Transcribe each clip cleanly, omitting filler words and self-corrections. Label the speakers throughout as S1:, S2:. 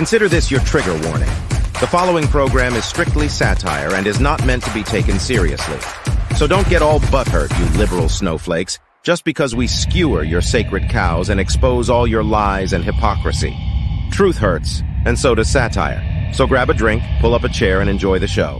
S1: Consider this your trigger warning. The following program is strictly satire and is not meant to be taken seriously. So don't get all butthurt, you liberal snowflakes, just because we skewer your sacred cows and expose all your lies and hypocrisy. Truth hurts, and so does satire. So grab a drink, pull up a chair, and enjoy the show.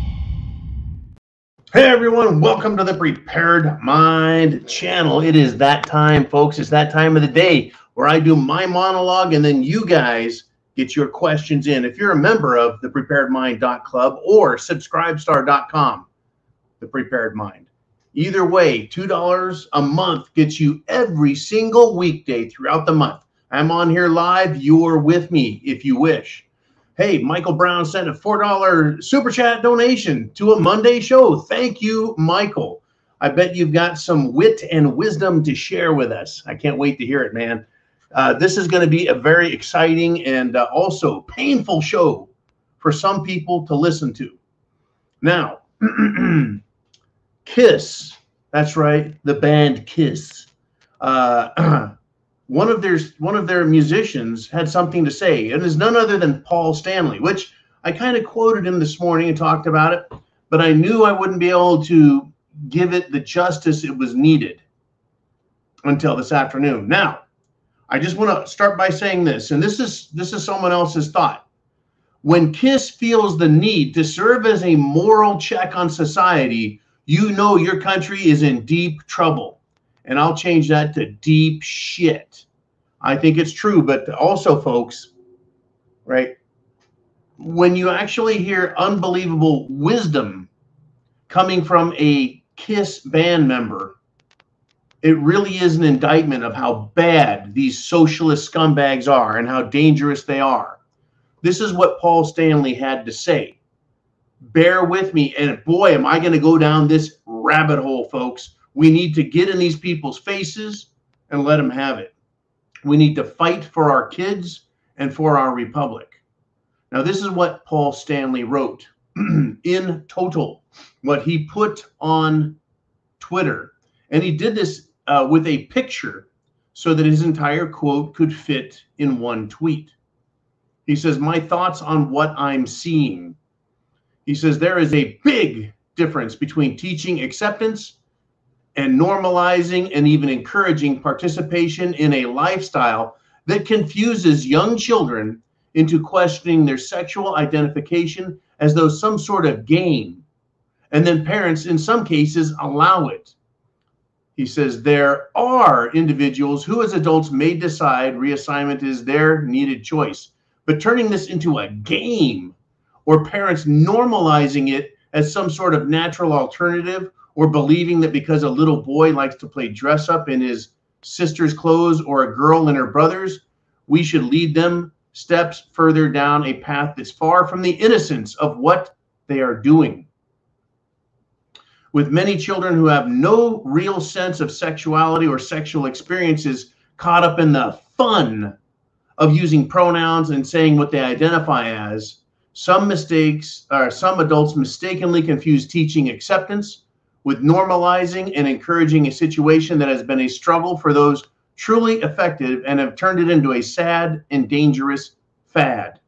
S2: Hey everyone, welcome to the Prepared Mind channel. It is that time, folks. It's that time of the day where I do my monologue and then you guys get your questions in. If you're a member of the preparedmind.club or subscribestar.com, the Prepared Mind. Either way, $2 a month gets you every single weekday throughout the month. I'm on here live. You're with me if you wish. Hey, Michael Brown sent a $4 super chat donation to a Monday show. Thank you, Michael. I bet you've got some wit and wisdom to share with us. I can't wait to hear it, man. This is going to be a very exciting and also painful show for some people to listen to. Now, Kiss, that's right, the band Kiss. One of their musicians had something to say, and it's none other than Paul Stanley, which I kind of quoted him this morning and talked about it, but I knew I wouldn't be able to give it the justice it was needed until this afternoon. Now, I just want to start by saying this, and this is someone else's thought. When Kiss feels the need to serve as a moral check on society, you know your country is in deep trouble. And I'll change that to deep shit. I think it's true, but also, folks, right, when you actually hear unbelievable wisdom coming from a Kiss band member, it really is an indictment of how bad these socialist scumbags are and how dangerous they are. This is what Paul Stanley had to say. Bear with me, and boy, am I going to go down this rabbit hole, folks. We need to get in these people's faces and let them have it. We need to fight for our kids and for our republic. Now, this is what Paul Stanley wrote in total, what he put on Twitter. And he did this with a picture so that his entire quote could fit in one tweet. He says, "My thoughts on what I'm seeing." He says, "There is a big difference between teaching acceptance and normalizing and even encouraging participation in a lifestyle that confuses young children into questioning their sexual identification as though some sort of game. And then parents, in some cases, allow it." He says, "There are individuals who as adults may decide reassignment is their needed choice. But turning this into a game or parents normalizing it as some sort of natural alternative or believing that because a little boy likes to play dress up in his sister's clothes or a girl in her brother's, we should lead them steps further down a path that's far from the innocence of what they are doing. With many children who have no real sense of sexuality or sexual experiences caught up in the fun of using pronouns and saying what they identify as, some adults mistakenly confuse teaching acceptance with normalizing and encouraging a situation that has been a struggle for those truly effective and have turned it into a sad and dangerous fad."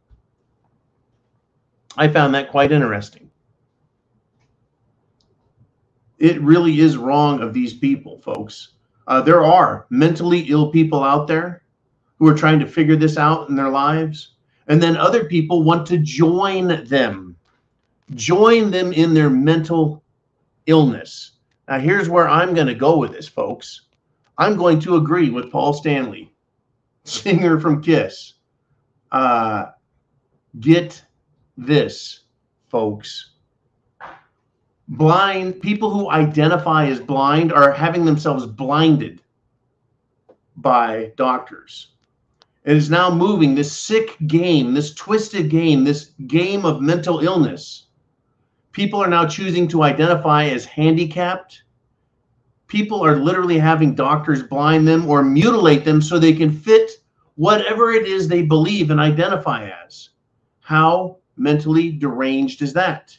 S2: I found that quite interesting. It really is wrong of these people, folks. There are mentally ill people out there who are trying to figure this out in their lives. And then other people want to join them in their mental illness. Now, here's where I'm going to go with this, folks. I'm going to agree with Paul Stanley, singer from Kiss. Get this, folks. Blind people who identify as blind are having themselves blinded by doctors. It is now moving this sick game, this twisted game, this game of mental illness. People are now choosing to identify as handicapped. People are literally having doctors blind them or mutilate them so they can fit whatever it is they believe and identify as. How mentally deranged is that?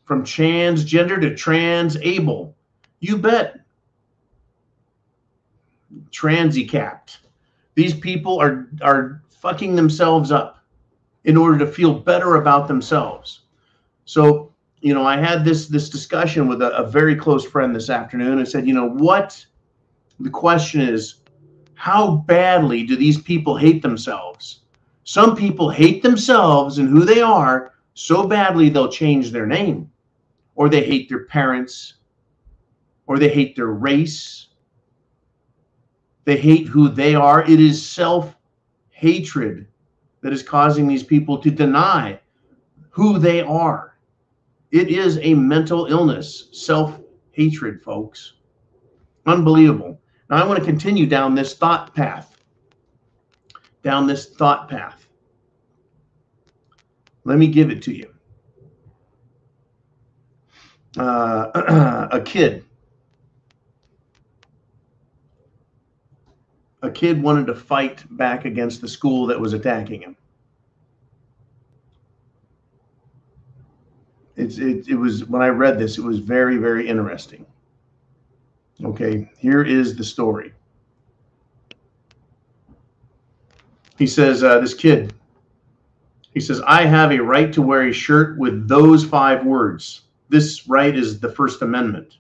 S2: From transgender to transable. You bet. Transy-capped. These people are fucking themselves up. in order to feel better about themselves. So, you know, I had this discussion with a very close friend this afternoon and said, you know what? The question is, how badly do these people hate themselves? Some people hate themselves and who they are so badly they'll change their name, or they hate their parents, or they hate their race. They hate who they are. It is self-hatred that is causing these people to deny who they are. It is a mental illness, self-hatred, folks. Unbelievable. Now I want to continue down this thought path. Let me give it to you. A kid wanted to fight back against the school that was attacking him. It was, when I read this, it was very, very interesting. Okay, here is the story. He says, this kid, he says, I have a right to wear a shirt with those 5 words. This right is the First Amendment.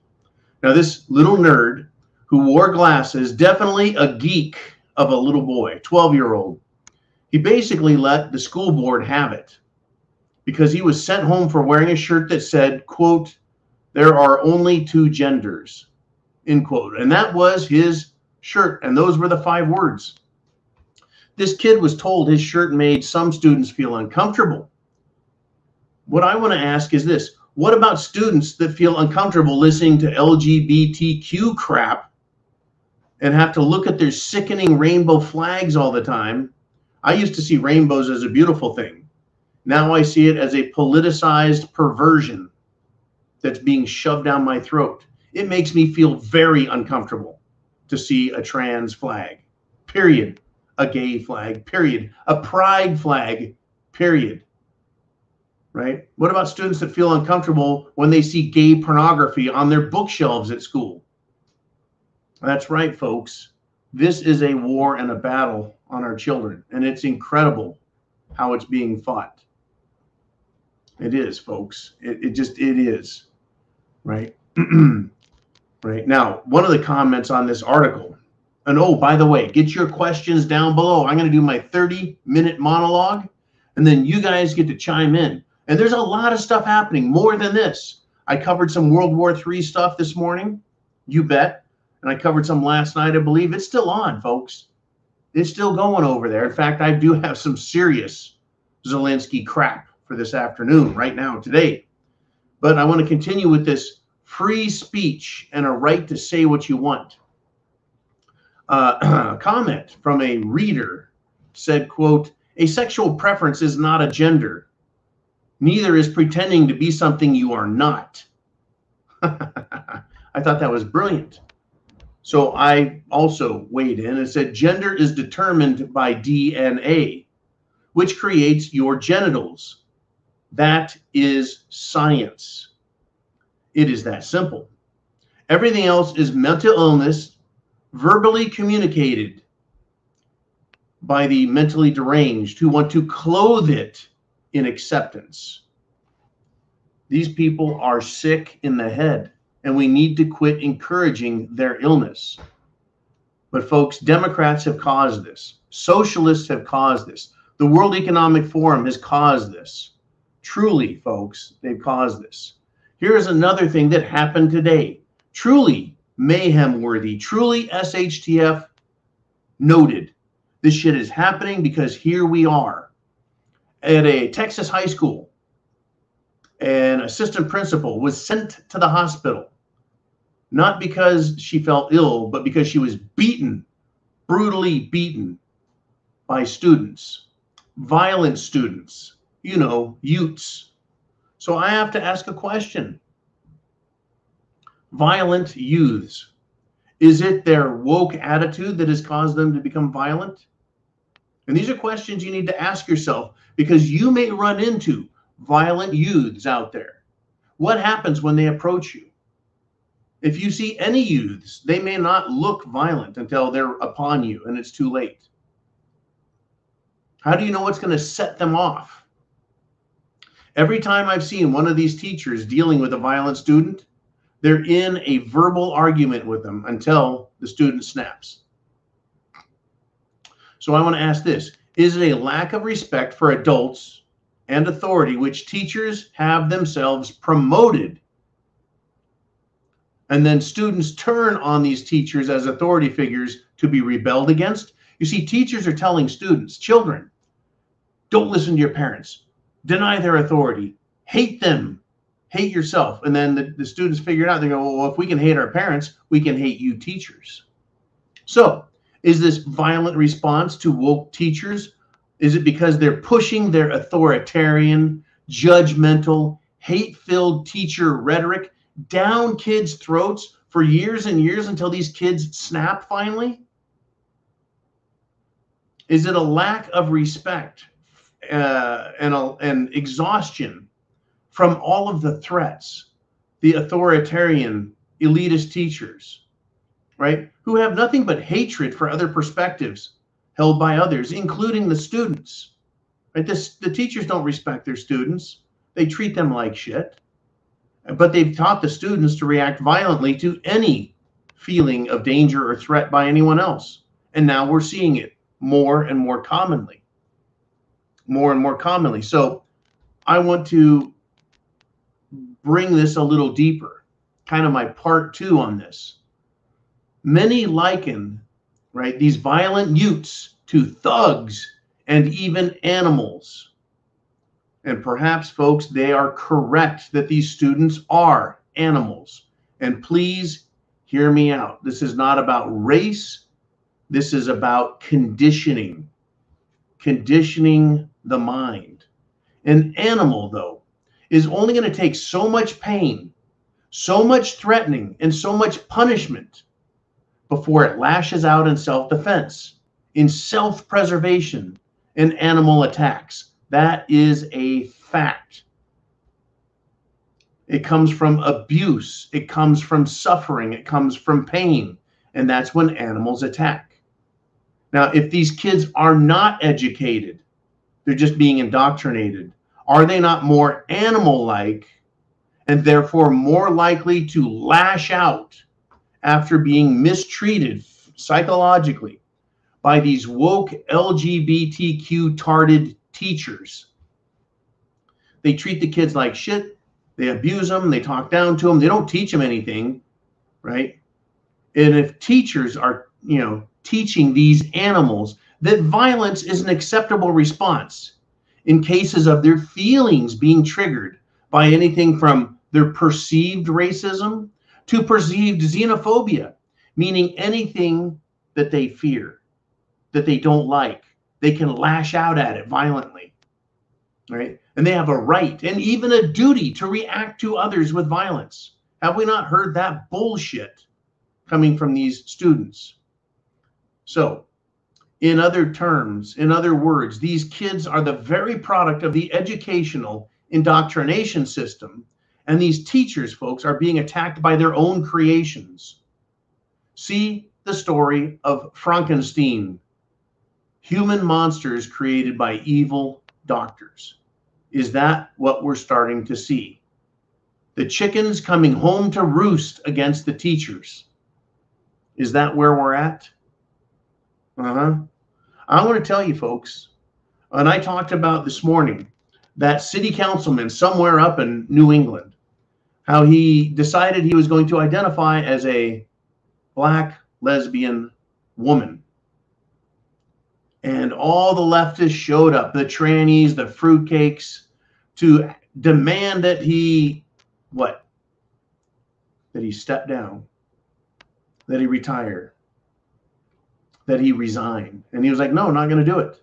S2: Now, this little nerd who wore glasses, definitely a geek of a little boy, 12-year-old, he basically let the school board have it because he was sent home for wearing a shirt that said, quote, there are only 2 genders, end quote. And that was his shirt, and those were the 5 words. This kid was told his shirt made some students feel uncomfortable. What I want to ask is this: what about students that feel uncomfortable listening to LGBTQ crap and have to look at their sickening rainbow flags all the time? I used to see rainbows as a beautiful thing. Now I see it as a politicized perversion that's being shoved down my throat. It makes me feel very uncomfortable to see a trans flag, period. A gay flag, period. A pride flag, period. Right? What about students that feel uncomfortable when they see gay pornography on their bookshelves at school? That's right, folks. This is a war and a battle on our children, and it's incredible how it's being fought. It is, folks. It is. Right? Right. Now, one of the comments on this article, and oh, by the way, get your questions down below. I'm going to do my 30-minute monologue, and then you guys get to chime in. And there's a lot of stuff happening, more than this. I covered some World War III stuff this morning, you bet. And I covered some last night, I believe. It's still on, folks. It's still going over there. In fact, I do have some serious Zelensky crap for this afternoon, right now, today. But I want to continue with this free speech and a right to say what you want. A comment from a reader said, quote, a sexual preference is not a gender. Neither is pretending to be something you are not. I thought that was brilliant. So I also weighed in and said, gender is determined by DNA, which creates your genitals. That is science. It is that simple. Everything else is mental illness, verbally communicated by the mentally deranged who want to clothe it in acceptance. These people are sick in the head, and we need to quit encouraging their illness. But folks, Democrats have caused this. Socialists have caused this. The World Economic Forum has caused this. Truly, folks, they've caused this. Here's another thing that happened today. Truly mayhem-worthy, truly SHTF noted. This shit is happening because here we are at a Texas high school. An assistant principal was sent to the hospital, not because she felt ill, but because she was beaten, brutally beaten by students, violent students, you know, youths. So I have to ask a question. Violent youths, is it their woke attitude that has caused them to become violent? And these are questions you need to ask yourself, because you may run into violent youths out there. What happens when they approach you? If you see any youths, they may not look violent until they're upon you and it's too late. How do you know what's going to set them off? Every time I've seen one of these teachers dealing with a violent student, they're in a verbal argument with them until the student snaps. So I want to ask this: is it a lack of respect for adults and authority which teachers have themselves promoted, and then students turn on these teachers as authority figures to be rebelled against? You see, teachers are telling students, children, don't listen to your parents, deny their authority, hate them, hate yourself. And then the students figure it out. They go, well, if we can hate our parents, we can hate you teachers. So is this violent response to woke teachers? Is it because they're pushing their authoritarian, judgmental, hate-filled teacher rhetoric down kids' throats for years and years until these kids snap finally? Is it a lack of respect and exhaustion from all of the threats, the authoritarian, elitist teachers, right, who have nothing but hatred for other perspectives held by others, including the students, right? The teachers don't respect their students. They treat them like shit, but they've taught the students to react violently to any feeling of danger or threat by anyone else. And now we're seeing it more and more commonly, So I want to bring this a little deeper, kind of my part 2 on this. Many liken, right, these violent youths to thugs and even animals. And perhaps, folks, they are correct that these students are animals. And please hear me out. This is not about race. This is about conditioning the mind. An animal, though, is only going to take so much pain, so much threatening, and so much punishment before it lashes out in self-defense, in self-preservation, in animal attacks. That is a fact. It comes from abuse. It comes from suffering. It comes from pain. And that's when animals attack. Now, if these kids are not educated, they're just being indoctrinated, are they not more animal-like and therefore more likely to lash out after being mistreated psychologically by these woke LGBTQ-tarded teachers? They treat the kids like shit. They abuse them. They talk down to them. They don't teach them anything, right? And if teachers are, teaching these animals that violence is an acceptable response in cases of their feelings being triggered by anything from their perceived racism to perceived xenophobia, meaning anything that they fear, that they don't like, they can lash out at it violently, right? And they have a right and even a duty to react to others with violence. Have we not heard that bullshit coming from these students? So, in other terms, in other words, these kids are the very product of the educational indoctrination system, and these teachers, folks, are being attacked by their own creations. See the story of Frankenstein, human monsters created by evil doctors. Is that what we're starting to see? The chickens coming home to roost against the teachers. Is that where we're at? I want to tell you, folks, and I talked about this morning, that city councilman somewhere up in New England, how he decided he was going to identify as a black lesbian woman. And all the leftists showed up, the trannies, the fruitcakes, to demand that he, what? That he step down, that he retire, that he resign. And he was like, no, I'm not going to do it.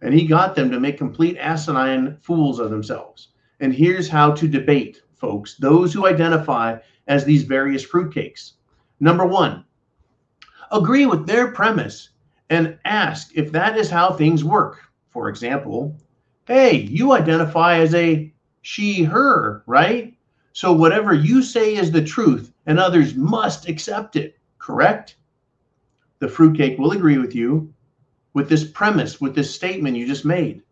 S2: And he got them to make complete asinine fools of themselves. And here's how to debate, folks, those who identify as these various fruitcakes. Number 1, agree with their premise and ask if that is how things work. For example, hey, you identify as a she, her, right? So whatever you say is the truth and others must accept it, correct? The fruitcake will agree with you, with this premise, with this statement you just made.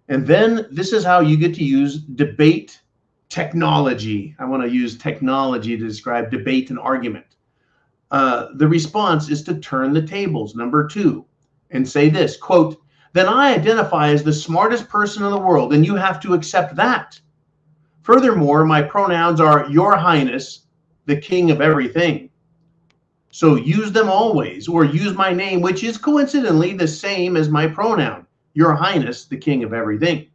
S2: And then this is how you get to use debate technology. I want to use technology to describe debate and argument. The response is to turn the tables, number 2, and say this, quote, then I identify as the smartest person in the world, and you have to accept that. Furthermore, my pronouns are Your Highness, the King of everything. So use them always, or use my name, which is coincidentally the same as my pronoun, Your Highness, the King of everything.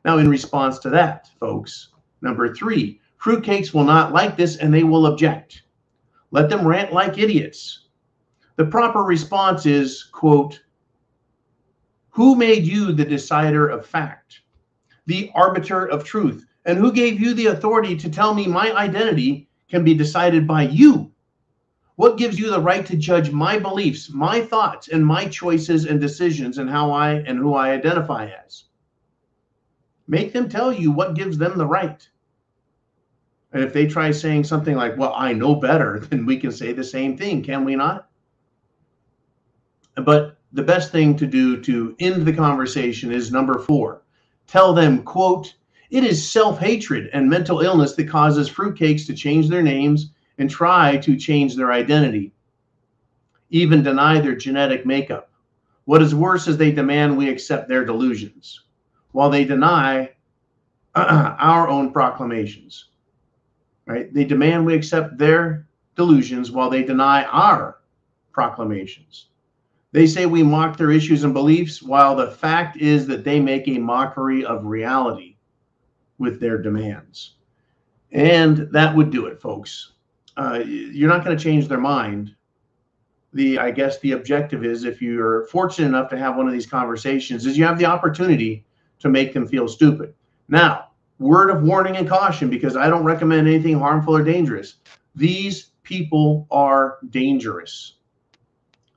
S2: Now, in response to that, folks, number 3, fruitcakes will not like this and they will object. Let them rant like idiots. The proper response is, quote, who made you the decider of fact, the arbiter of truth, and who gave you the authority to tell me my identity can be decided by you? What gives you the right to judge my beliefs, my thoughts, and my choices and decisions and who I identify as? Make them tell you what gives them the right. And if they try saying something like, well, I know better, then we can say the same thing, can we not? But the best thing to do to end the conversation is number 4. Tell them, quote, it is self-hatred and mental illness that causes fruitcakes to change their names and try to change their identity, even deny their genetic makeup. What is worse is they demand we accept their delusions, while they deny our own proclamations. Right? They demand we accept their delusions while they deny our proclamations. They say we mock their issues and beliefs, while the fact is that they make a mockery of reality with their demands. And that would do it, folks. You're not going to change their mind. I guess the objective is, if you're fortunate enough to have one of these conversations, is you have the opportunity to make them feel stupid. Now, word of warning and caution, because I don't recommend anything harmful or dangerous. These people are dangerous.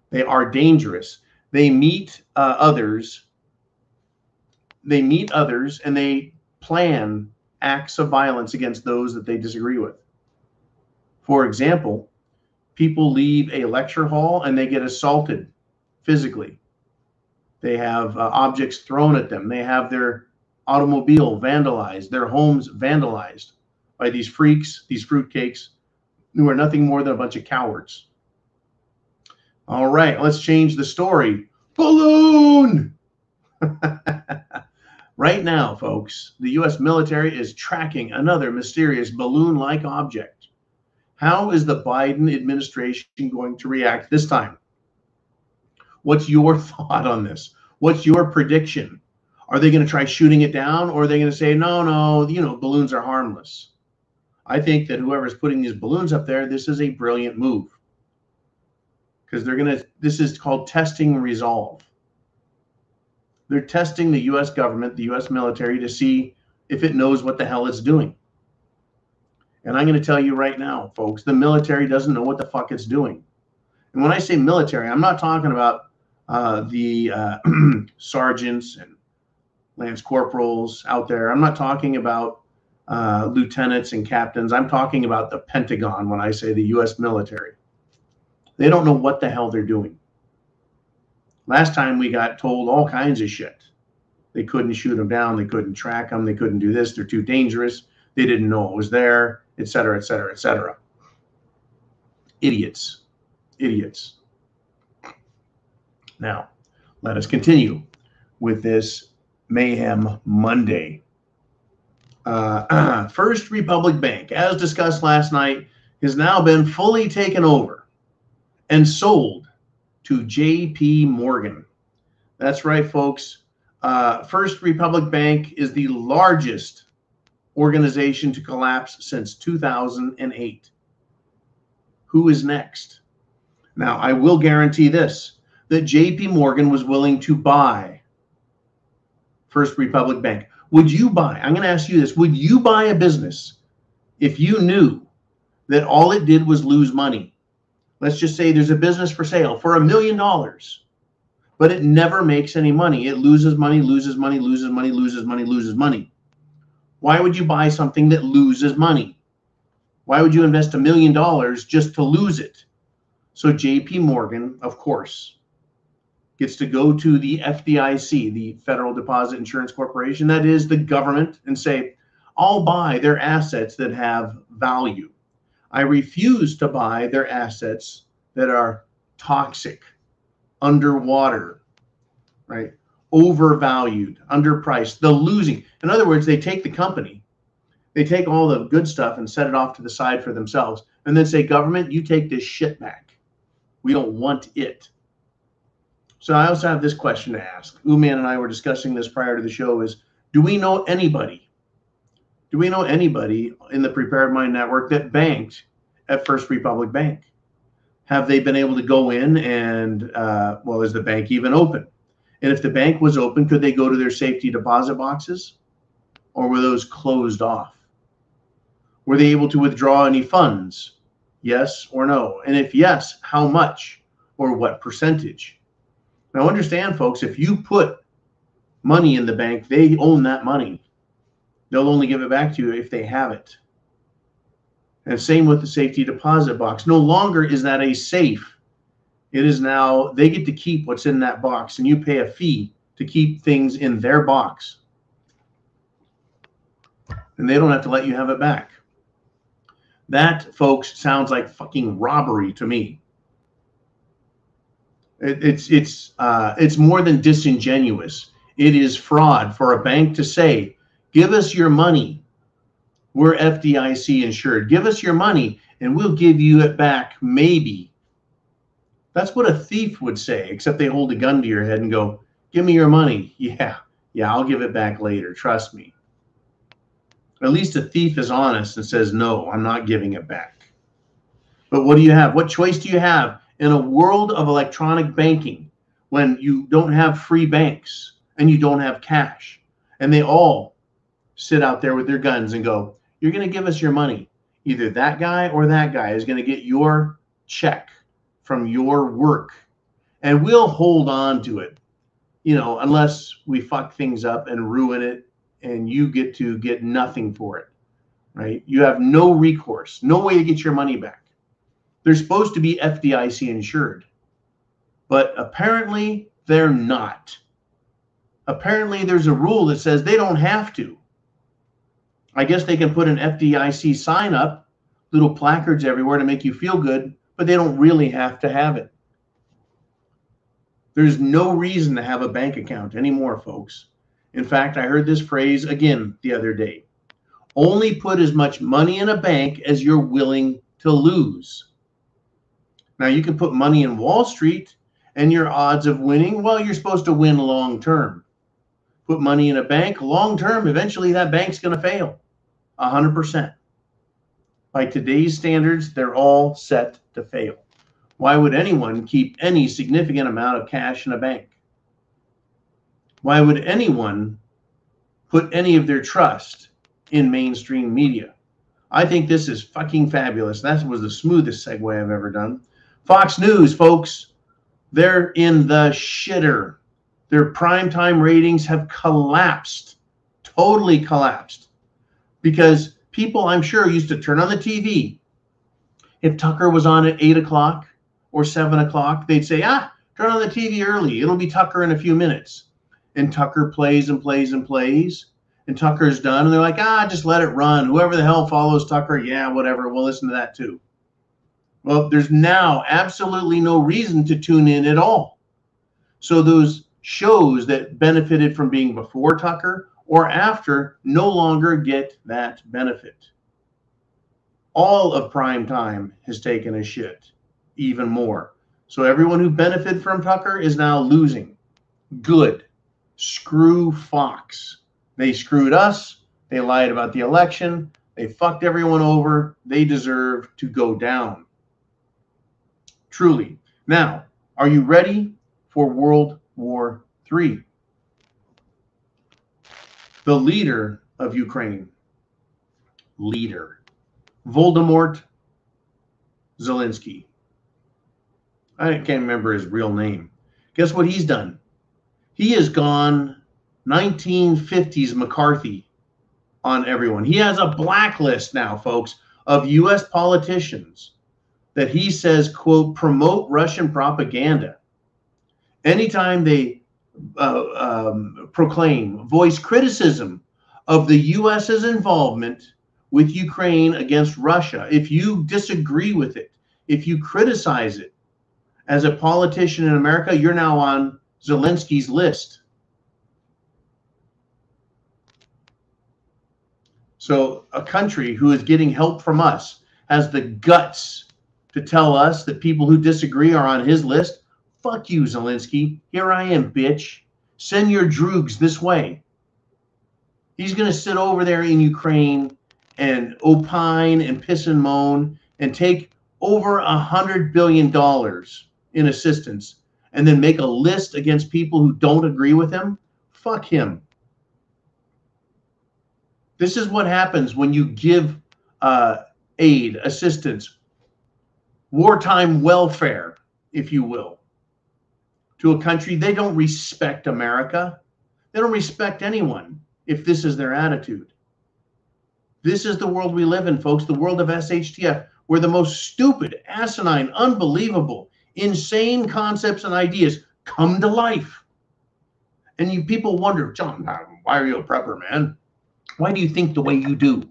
S2: They are dangerous. They meet others. They meet others and they plan acts of violence against those that they disagree with. For example, people leave a lecture hall and they get assaulted physically. They have objects thrown at them. They have their automobile vandalized, their homes vandalized by these freaks, these fruitcakes, who are nothing more than a bunch of cowards. All right, let's change the story. Balloon! Right now, folks, the U.S. military is tracking another mysterious balloon-like object. How is the Biden administration going to react this time? What's your thought on this? What's your prediction? Are they going to try shooting it down, or are they going to say, no, balloons are harmless? I think that whoever's putting these balloons up there, this is a brilliant move. Because this is called testing resolve. They're testing the U.S. government, the U.S. military, to see if it knows what the hell it's doing. And I'm going to tell you right now, folks, the military doesn't know what the fuck it's doing. And when I say military, I'm not talking about the sergeants and lance corporals out there. I'm not talking about lieutenants and captains. I'm talking about the Pentagon when I say the U.S. military. They don't know what the hell they're doing. Last time we got told all kinds of shit. They couldn't shoot them down. They couldn't track them. They couldn't do this. They're too dangerous. They didn't know it was there, et cetera, et cetera, et cetera. Idiots. Idiots. Now, let us continue with this Mayhem Monday. First Republic Bank, as discussed last night, has now been fully taken over and sold to J.P. Morgan. That's right, folks. First Republic Bank is the largest organization to collapse since 2008. Who is next? Now, I will guarantee this, that J.P. Morgan was willing to buy First Republic Bank. Would you buy, I'm going to ask you this, would you buy a business if you knew that all it did was lose money? Let's just say there's a business for sale for $1 million, but it never makes any money. It loses money, loses money, loses money, loses money, loses money. Why would you buy something that loses money? Why would you invest $1 million just to lose it? So JP Morgan, of course, gets to go to the FDIC, the Federal Deposit Insurance Corporation, that is the government, and say, I'll buy their assets that have value. I refuse to buy their assets that are toxic, underwater, right? Overvalued, underpriced, the losing. In other words, they take the company, they take all the good stuff and set it off to the side for themselves, and then say, government, you take this shit back. We don't want it. So I also have this question to ask. Uman and I were discussing this prior to the show is, do we know anybody in the Prepared Mind Network that banked at First Republic Bank? Have they been able to go in and, well, is the bank even open? And if the bank was open, could they go to their safety deposit boxes? Or were those closed off? Were they able to withdraw any funds? Yes or no? And if yes, how much or what percentage? Now understand, folks, if you put money in the bank, they own that money. They'll only give it back to you if they have it. And same with the safety deposit box. No longer is that a safe. It is now, they get to keep what's in that box, and you pay a fee to keep things in their box. And they don't have to let you have it back. That, folks, sounds like fucking robbery to me. It's more than disingenuous. It is fraud for a bank to say, give us your money. We're FDIC insured. Give us your money and we'll give you it back, maybe. That's what a thief would say, except they hold a gun to your head and go, give me your money. Yeah, I'll give it back later. Trust me. At least a thief is honest and says, no, I'm not giving it back. But what do you have? What choice do you have in a world of electronic banking when you don't have free banks and you don't have cash? And they all sit out there with their guns and go, you're going to give us your money. Either that guy or that guy is going to get your check from your work, and we'll hold on to it, you know, unless we fuck things up and ruin it and you get to get nothing for it, right? You have no recourse, no way to get your money back. They're supposed to be FDIC insured, but apparently they're not. Apparently there's a rule that says they don't have to. I guess they can put an FDIC sign up, little placards everywhere to make you feel good, but they don't really have to have it. There's no reason to have a bank account anymore, folks. In fact, I heard this phrase again the other day. Only put as much money in a bank as you're willing to lose. Now, you can put money in Wall Street and your odds of winning, well, you're supposed to win long term. Put money in a bank, long term, eventually that bank's going to fail. 100%. By today's standards, they're all set to fail. Why would anyone keep any significant amount of cash in a bank? Why would anyone put any of their trust in mainstream media? I think this is fucking fabulous. That was the smoothest segue I've ever done. Fox News, folks, they're in the shitter. Their primetime ratings have collapsed, totally collapsed, because people, I'm sure, used to turn on the TV. If Tucker was on at 8 o'clock or 7 o'clock, they'd say, turn on the TV early. It'll be Tucker in a few minutes. And Tucker plays and plays and plays. And Tucker's done. And they're like, just let it run. Whoever the hell follows Tucker, yeah, whatever. We'll listen to that too. Well, there's now absolutely no reason to tune in at all. So those shows that benefited from being before Tucker or after no longer get that benefit. All of prime time has taken a shit, even more. So everyone who benefited from Tucker is now losing. Good. Screw Fox. They screwed us. They lied about the election. They fucked everyone over. They deserve to go down. Truly. Now, are you ready for World War III? The leader of Ukraine. Voldemort Zelensky. I can't remember his real name. Guess what he's done? He has gone 1950s McCarthy on everyone. He has a blacklist now, folks, of U.S. politicians that he says, quote, promote Russian propaganda. Anytime they voice criticism of the U.S.'s involvement with Ukraine against Russia, if you disagree with it, if you criticize it as a politician in America, you're now on Zelensky's list. So a country who is getting help from us has the guts to tell us that people who disagree are on his list. Fuck you, Zelensky. Here I am, bitch. Send your droogs this way. He's going to sit over there in Ukraine and opine and piss and moan and take over $100 billion in assistance and then make a list against people who don't agree with him. Fuck him. This is what happens when you give aid, assistance, wartime welfare, if you will, to a country. They don't respect America. They don't respect anyone if this is their attitude. This is the world we live in, folks, the world of SHTF, where the most stupid, asinine, unbelievable, insane concepts and ideas come to life. And you people wonder, John, why are you a prepper, man? Why do you think the way you do?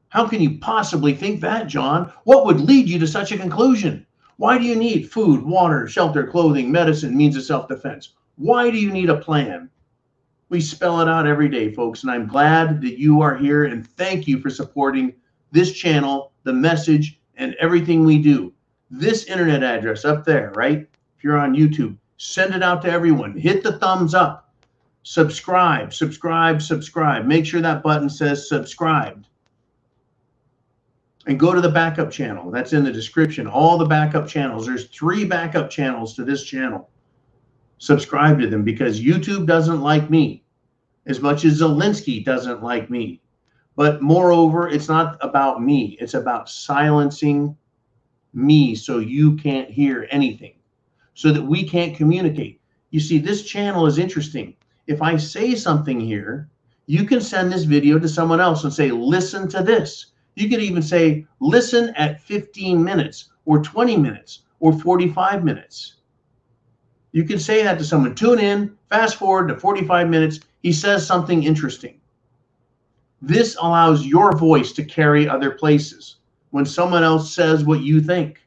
S2: How can you possibly think that, John? What would lead you to such a conclusion? Why do you need food, water, shelter, clothing, medicine, means of self-defense? Why do you need a plan? We spell it out every day, folks, and I'm glad that you are here, and thank you for supporting this channel, the message, and everything we do. This internet address up there, right? If you're on YouTube, send it out to everyone. Hit the thumbs up. Subscribe, subscribe, subscribe. Make sure that button says subscribed. And go to the backup channel. That's in the description. All the backup channels. There's 3 backup channels to this channel. Subscribe to them because YouTube doesn't like me as much as Zelensky doesn't like me. But moreover, it's not about me. It's about silencing me so you can't hear anything, so that we can't communicate. You see, this channel is interesting. If I say something here, you can send this video to someone else and say, listen to this. You could even say, listen at 15 minutes or 20 minutes or 45 minutes. You can say that to someone. Tune in, fast forward to 45 minutes. He says something interesting. This allows your voice to carry other places when someone else says what you think.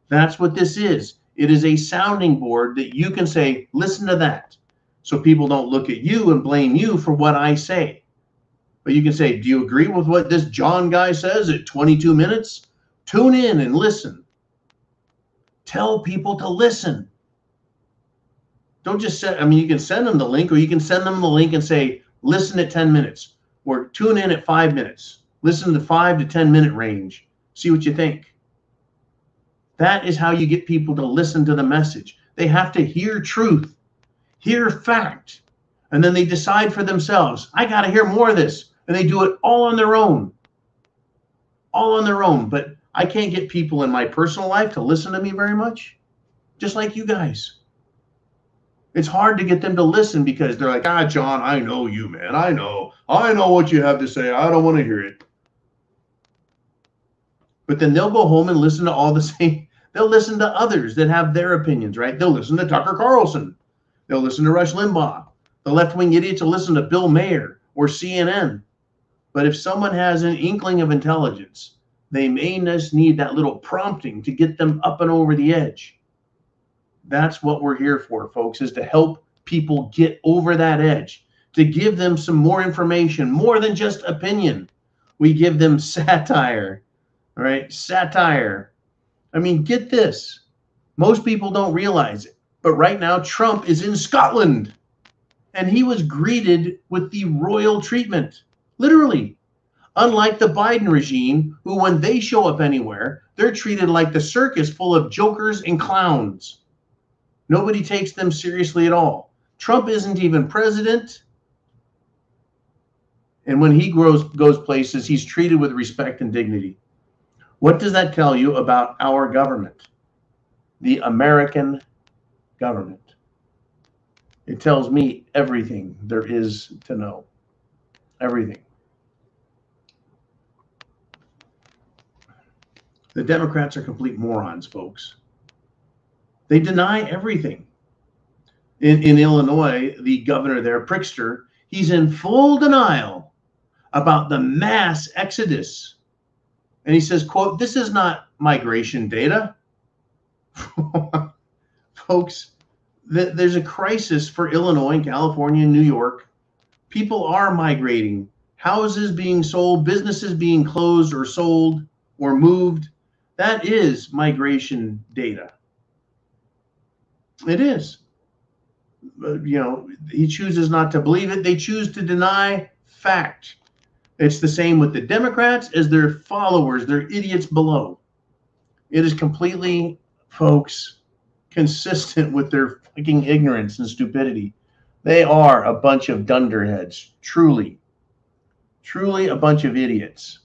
S2: That's what this is. It is a sounding board that you can say, listen to that. So people don't look at you and blame you for what I say. But you can say, do you agree with what this John guy says at 22 minutes? Tune in and listen. Tell people to listen. Don't just send, I mean, you can send them the link, or you can send them the link and say, listen at 10 minutes, or tune in at 5 minutes. Listen to the 5 to 10 minute range. See what you think. That is how you get people to listen to the message. They have to hear truth, hear fact, and then they decide for themselves, I got to hear more of this. And they do it all on their own. All on their own. But I can't get people in my personal life to listen to me very much, just like you guys. It's hard to get them to listen because they're like, ah, John, I know you, man. I know what you have to say. I don't want to hear it. But then they'll go home and listen to all the same. They'll listen to others that have their opinions, right? They'll listen to Tucker Carlson. They'll listen to Rush Limbaugh. The left-wing idiots will listen to Bill Mayer or CNN. But if someone has an inkling of intelligence, they may just need that little prompting to get them up and over the edge. That's what we're here for, folks, is to help people get over that edge, to give them some more information, more than just opinion. We give them satire, all right? Satire. I mean, get this. Most people don't realize it, but right now Trump is in Scotland, and he was greeted with the royal treatment, literally. Unlike the Biden regime, who when they show up anywhere, they're treated like the circus full of jokers and clowns. Nobody takes them seriously at all. Trump isn't even president. And when he goes places, he's treated with respect and dignity. What does that tell you about our government? The American government. It tells me everything there is to know. Everything. The Democrats are complete morons, folks. They deny everything. In Illinois, the governor there, Pritzker, he's in full denial about the mass exodus. And he says, quote, "This is not migration data." Folks, there's a crisis for Illinois and California and New York. People are migrating. Houses being sold, businesses being closed or sold or moved. That is migration data. It is. You know, he chooses not to believe it. They choose to deny fact. It's the same with the Democrats as their followers, their idiots below. It is completely, folks, consistent with their fucking ignorance and stupidity. They are a bunch of dunderheads, truly. Truly a bunch of idiots.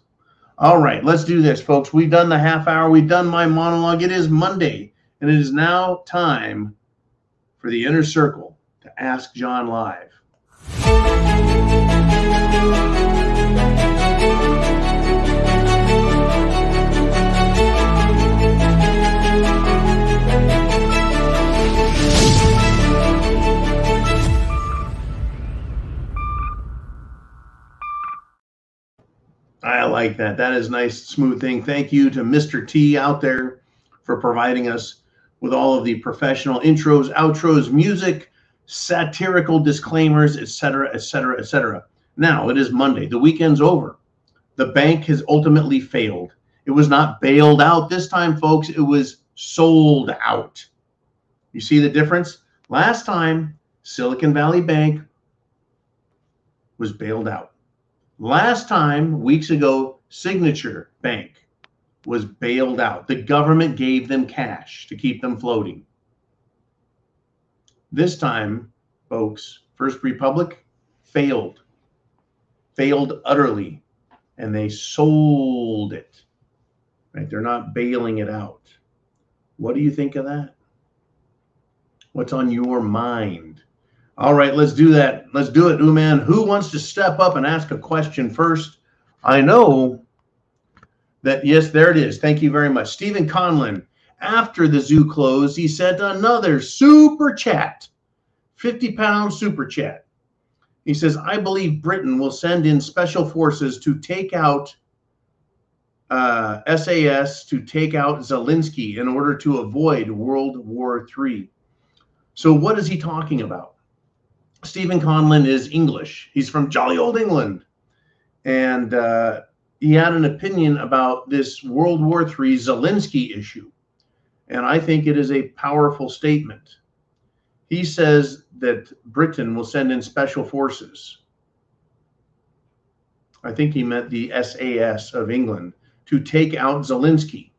S2: All right, let's do this, folks. We've done the half hour. We've done my monologue. It is Monday, and it is now time for the Inner Circle to Ask John Live. I like that. That is a nice, smooth thing. Thank you to Mr. T out there for providing us with all of the professional intros, outros, music, satirical disclaimers, etc., etc., etc. Now, it is Monday. The weekend's over. The bank has ultimately failed. It was not bailed out this time, folks. It was sold out. You see the difference? Last time, Silicon Valley Bank was bailed out. Last time, weeks ago, Signature Bank was bailed out. The government gave them cash to keep them floating. This time, folks, First Republic failed utterly, and they sold it. Right? They're not bailing it out. What do you think of that? What's on your mind? All right, let's do that. Let's do it, Uman. Who wants to step up and ask a question first? I know that, yes, there it is. Thank you very much. Stephen Conlon, after the zoo closed, he sent another super chat, 50-pound super chat. He says, I believe Britain will send in special forces to take out SAS, to take out Zelensky in order to avoid World War III. So what is he talking about? Stephen Conlon is English. He's from jolly old England. And he had an opinion about this World War III Zelensky issue. And I think it is a powerful statement. He says that Britain will send in special forces. I think he meant the SAS of England to take out Zelensky.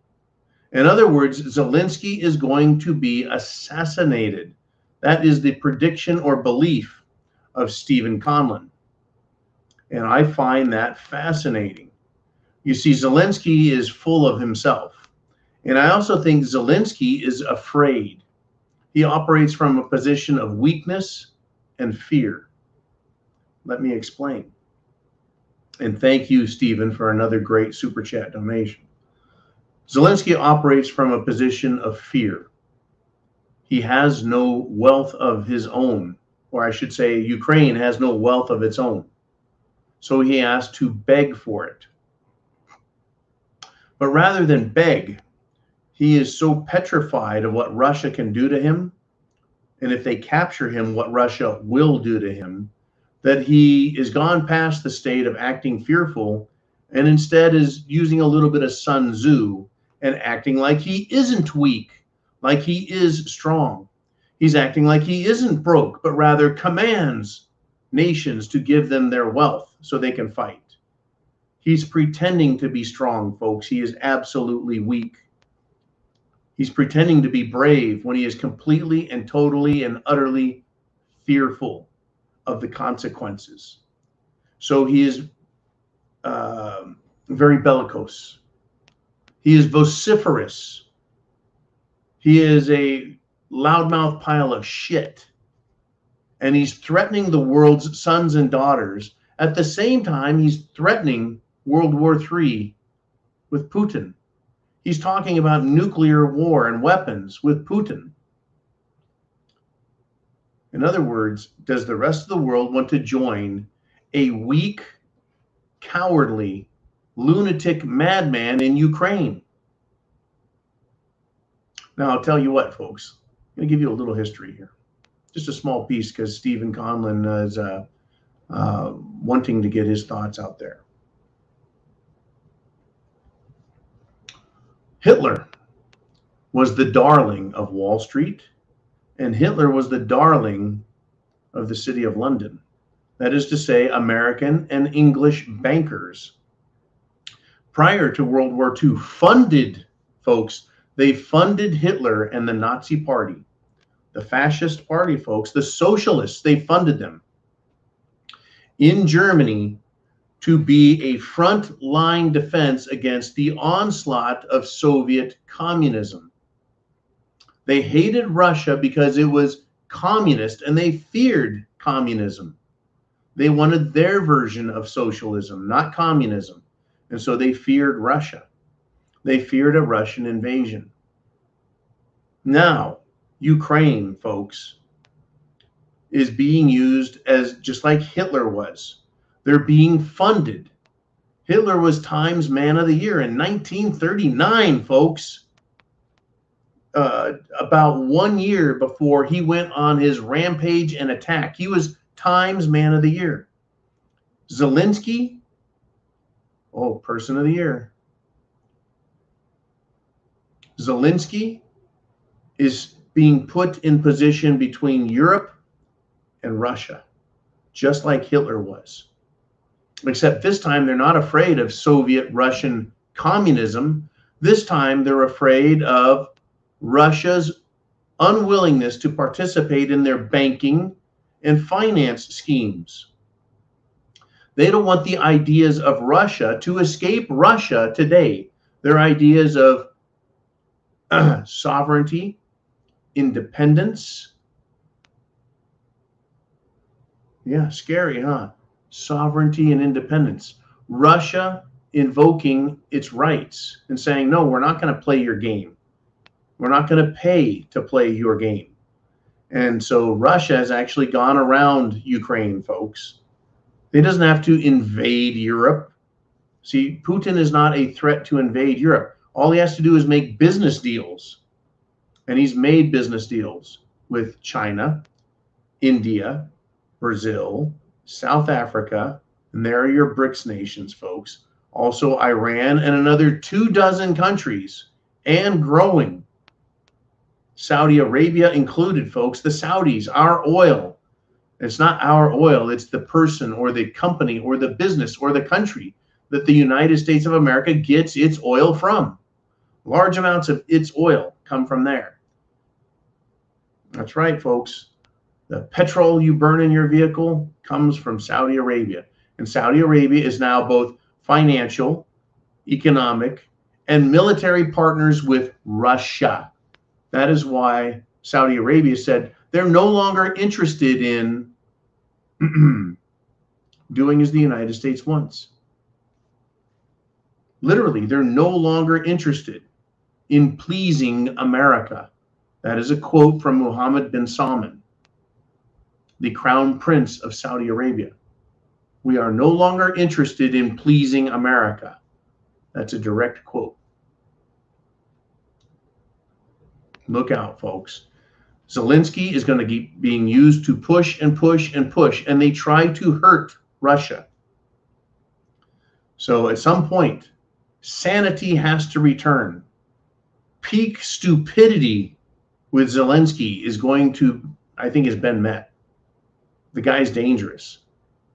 S2: In other words, Zelensky is going to be assassinated. That is the prediction or belief of Stephen Conlon. And I find that fascinating. You see, Zelensky is full of himself. And I also think Zelensky is afraid. He operates from a position of weakness and fear. Let me explain. And thank you, Stephen, for another great super chat donation. Zelensky operates from a position of fear. He has no wealth of his own, or I should say Ukraine has no wealth of its own. So he has to beg for it. But rather than beg, he is so petrified of what Russia can do to him, and if they capture him, what Russia will do to him, that he is gone past the state of acting fearful and instead is using a little bit of Sun Tzu and acting like he isn't weak, like he is strong. He's acting like he isn't broke, but rather commands nations to give them their wealth so they can fight. He's pretending to be strong, folks. He is absolutely weak. He's pretending to be brave when he is completely and totally and utterly fearful of the consequences. So he is very bellicose. He is vociferous. He is a loudmouth pile of shit. And he's threatening the world's sons and daughters. At the same time, he's threatening World War III with Putin. He's talking about nuclear war and weapons with Putin. In other words, does the rest of the world want to join a weak, cowardly, lunatic madman in Ukraine? Now, I'll tell you what, folks. I'm going to give you a little history here. Just a small piece, because Stephen Conlon is wanting to get his thoughts out there. Hitler was the darling of Wall Street, and Hitler was the darling of the city of London. That is to say, American and English bankers, prior to World War II, funded, folks, they funded Hitler and the Nazi Party. The fascist party, folks, the socialists, they funded them in Germany to be a front-line defense against the onslaught of Soviet communism. They hated Russia because it was communist, and they feared communism. They wanted their version of socialism, not communism. And so they feared Russia. They feared a Russian invasion. Now, Ukraine, folks, is being used as just like Hitler was. They're being funded. Hitler was Times Man of the Year in 1939, folks. About 1 year before he went on his rampage and attack, he was Times Man of the Year. Zelensky, oh, Person of the Year. Zelensky is being put in position between Europe and Russia, just like Hitler was. Except this time they're not afraid of Soviet Russian communism. This time they're afraid of Russia's unwillingness to participate in their banking and finance schemes. They don't want the ideas of Russia to escape Russia today. Their ideas of sovereignty, independence. Yeah, scary, huh? Sovereignty and independence. Russia invoking its rights and saying, no, we're not going to play your game. We're not going to pay to play your game. And so Russia has actually gone around Ukraine, folks. He doesn't have to invade Europe. See, Putin is not a threat to invade Europe. All he has to do is make business deals. And he's made business deals with China, India, Brazil, South Africa, and there are your BRICS nations, folks. Also Iran and another 24 countries, and growing. Saudi Arabia included, folks. The Saudis, our oil. It's not our oil. It's the person or the company or the business or the country that the United States of America gets its oil from. Large amounts of its oil come from there. That's right, folks. The petrol you burn in your vehicle comes from Saudi Arabia. And Saudi Arabia is now both financial, economic, and military partners with Russia. That is why Saudi Arabia said they're no longer interested in doing as the United States wants. Literally, they're no longer interested in pleasing America. That is a quote from Mohammed bin Salman, the crown prince of Saudi Arabia. We are no longer interested in pleasing America. That's a direct quote. Look out, folks. Zelensky is going to keep being used to push and push and push, and they try to hurt Russia. So at some point, sanity has to return. Peak stupidity with Zelensky is going to, I think, has been met. The guy's dangerous.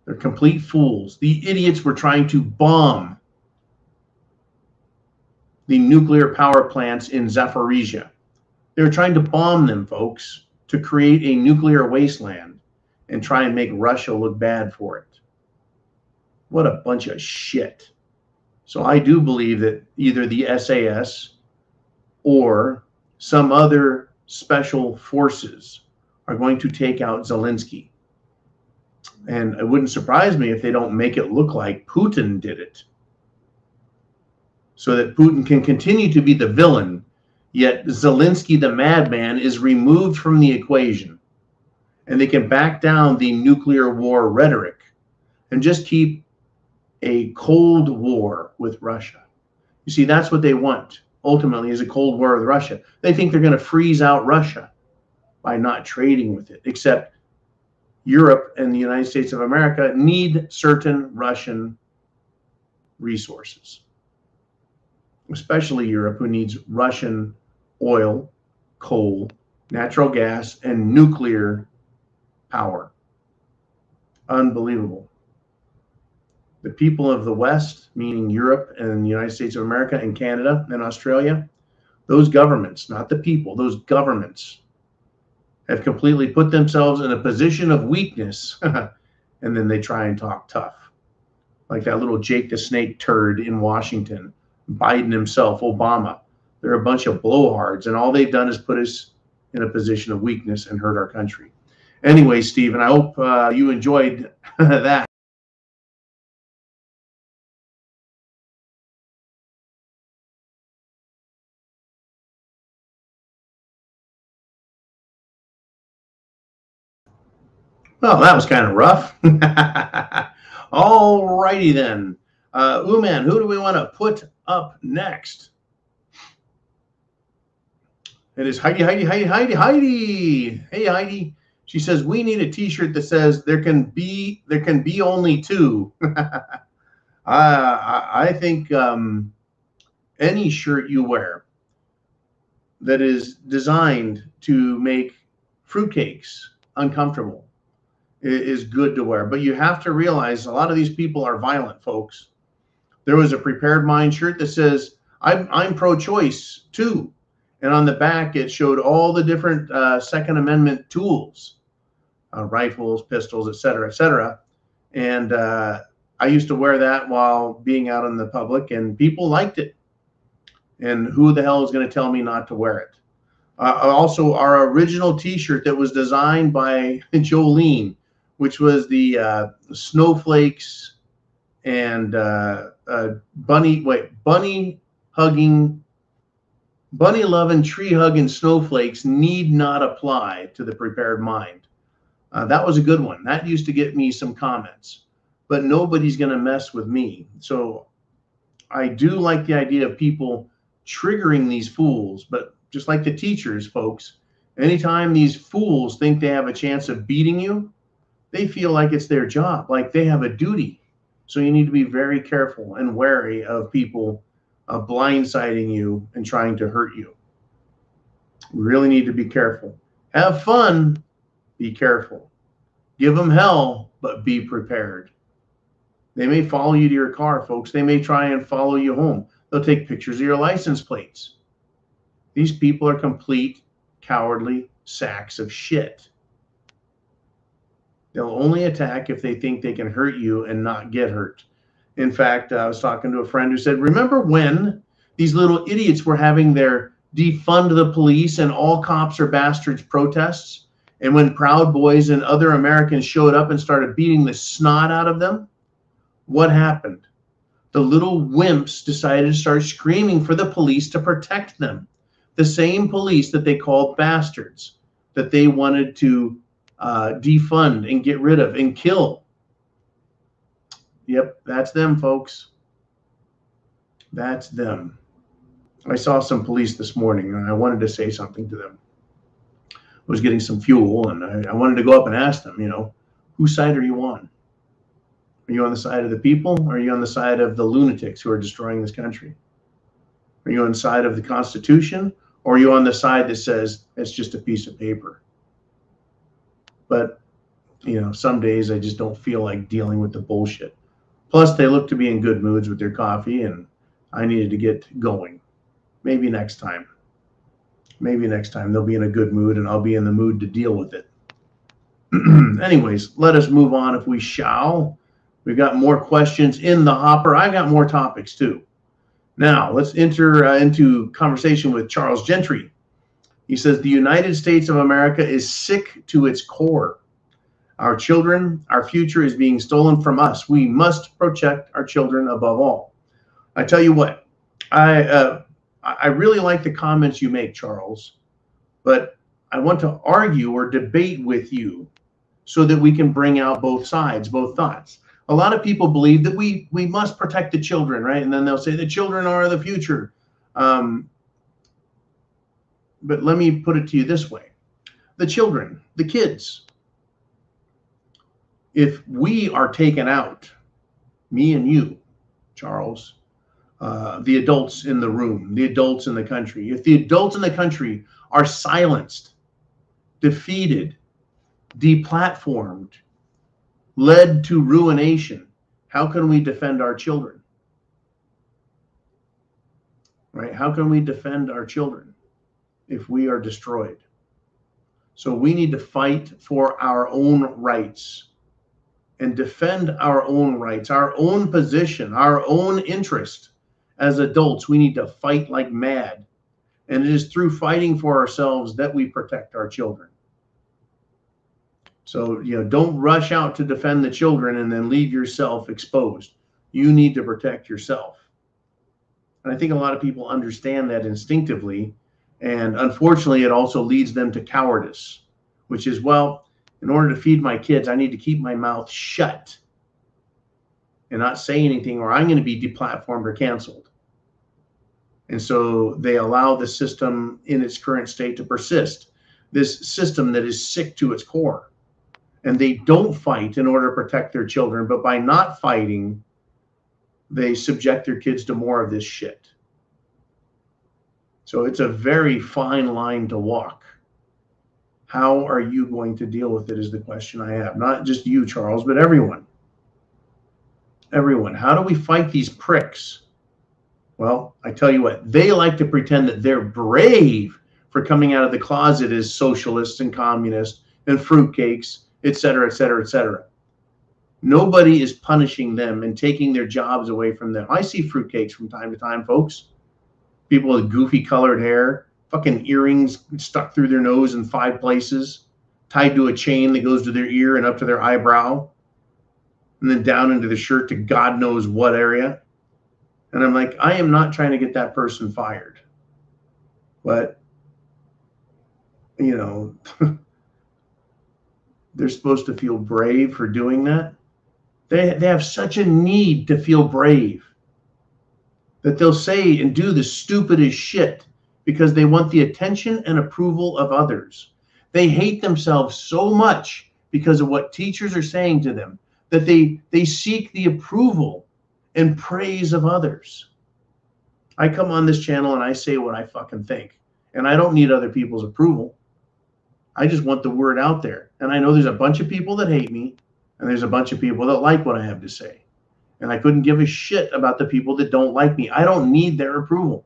S2: They're complete fools. The idiots were trying to bomb the nuclear power plants in Zaporizhia. They were trying to bomb them, folks, to create a nuclear wasteland and try and make Russia look bad for it. What a bunch of shit. So I do believe that either the SAS or some other special forces are going to take out Zelensky. And it wouldn't surprise me if they don't make it look like Putin did it, so that Putin can continue to be the villain, yet Zelensky, the madman, is removed from the equation. and they can back down the nuclear war rhetoric and just keep a Cold War with Russia. You see, that's what they want, ultimately, is a Cold War with Russia. They think they're going to freeze out Russia by not trading with it, except Europe and the United States of America need certain Russian resources, especially Europe, who needs Russian oil, coal, natural gas, and nuclear power. Unbelievable. The people of the West, meaning Europe and the United States of America and Canada and Australia, those governments, not the people, those governments have completely put themselves in a position of weakness, and then they try and talk tough. Like that little Jake the Snake turd in Washington, Biden himself, Obama. They're a bunch of blowhards, and all they've done is put us in a position of weakness and hurt our country. Anyway, Stephen, I hope you enjoyed that. Well, that was kind of rough. All righty then. Uman, who do we want to put up next? It is Heidi. Hey, Heidi. She says, we need a t-shirt that says there can be only two. I think any shirt you wear that is designed to make fruitcakes uncomfortable is good to wear. But you have to realize a lot of these people are violent, folks. There was a Prepared Mind shirt that says, I'm pro-choice too. And on the back, it showed all the different Second Amendment tools, rifles, pistols, et cetera, and I used to wear that while being out in the public, and people liked it. And who the hell is going to tell me not to wear it? Also, our original T-shirt that was designed by Jolene, which was the snowflakes and bunny loving, tree hugging snowflakes need not apply to the Prepared Mind. That was a good one. That used to get me some comments, but nobody's going to mess with me. So I do like the idea of people triggering these fools, but just like the teachers, folks, anytime these fools think they have a chance of beating you, they feel like it's their job, like they have a duty. So you need to be very careful and wary of people blindsiding you and trying to hurt you. We really need to be careful. Have fun, be careful. Give them hell, but be prepared. They may follow you to your car, folks. They may try and follow you home. They'll take pictures of your license plates. These people are complete, cowardly sacks of shit. They'll only attack if they think they can hurt you and not get hurt. In fact, I was talking to a friend who said, remember when these little idiots were having their defund the police and all cops are bastards protests? And when Proud Boys and other Americans showed up and started beating the snot out of them, what happened? The little wimps decided to start screaming for the police to protect them. The same police that they called bastards, that they wanted to defund and get rid of and kill. Yep, that's them, folks. That's them. I saw some police this morning, and I wanted to say something to them. I was getting some fuel, and I wanted to go up and ask them, you know, whose side are you on? Are you on the side of the people, or are you on the side of the lunatics who are destroying this country? Are you on the side of the Constitution, or are you on the side that says it's just a piece of paper? But, you know, some days I just don't feel like dealing with the bullshit. Plus, they look to be in good moods with their coffee, and I needed to get going. Maybe next time. Maybe next time they'll be in a good mood, and I'll be in the mood to deal with it. Anyways, let us move on if we shall. We've got more questions in the hopper. I've got more topics too. Now, let's enter into conversation with Charles Gentry. He says, the United States of America is sick to its core. Our children, our future is being stolen from us. We must protect our children above all. I tell you what, I really like the comments you make, Charles, but I want to argue or debate with you so that we can bring out both sides, both thoughts. A lot of people believe that we must protect the children, right? And then they'll say the children are the future. But let me put it to you this way. The children, the kids, if we are taken out, me and you, Charles, the adults in the room, the adults in the country, if the adults in the country are silenced, defeated, deplatformed, led to ruination, how can we defend our children? Right? How can we defend our children if we are destroyed? So we need to fight for our own rights and defend our own rights, our own position, our own interest. As adults, we need to fight like mad. And it is through fighting for ourselves that we protect our children. So, don't rush out to defend the children and then leave yourself exposed. You need to protect yourself. And I think a lot of people understand that instinctively. And unfortunately, it also leads them to cowardice, which is, well, in order to feed my kids, I need to keep my mouth shut and not say anything, or I'm going to be deplatformed or canceled. And so they allow the system in its current state to persist, this system that is sick to its core. And they don't fight in order to protect their children, but by not fighting, they subject their kids to more of this shit. So it's a very fine line to walk. How are you going to deal with it is the question I have. Not just you, Charles, but everyone. Everyone. How do we fight these pricks? Well, I tell you what, they like to pretend that they're brave for coming out of the closet as socialists and communists and fruitcakes, et cetera, et cetera, et cetera. Nobody is punishing them and taking their jobs away from them. I see fruitcakes from time to time, folks. People with goofy colored hair, fucking earrings stuck through their nose in 5 places, tied to a chain that goes to their ear and up to their eyebrow, and then down into the shirt to God knows what area. And I'm like, I am not trying to get that person fired. But, they're supposed to feel brave for doing that. They have such a need to feel brave that they'll say and do the stupidest shit because they want the attention and approval of others. They hate themselves so much because of what teachers are saying to them that they seek the approval and praise of others. I come on this channel and I say what I fucking think, and I don't need other people's approval. I just want the word out there. And I know there's a bunch of people that hate me, and there's a bunch of people that like what I have to say. And I couldn't give a shit about the people that don't like me. I don't need their approval.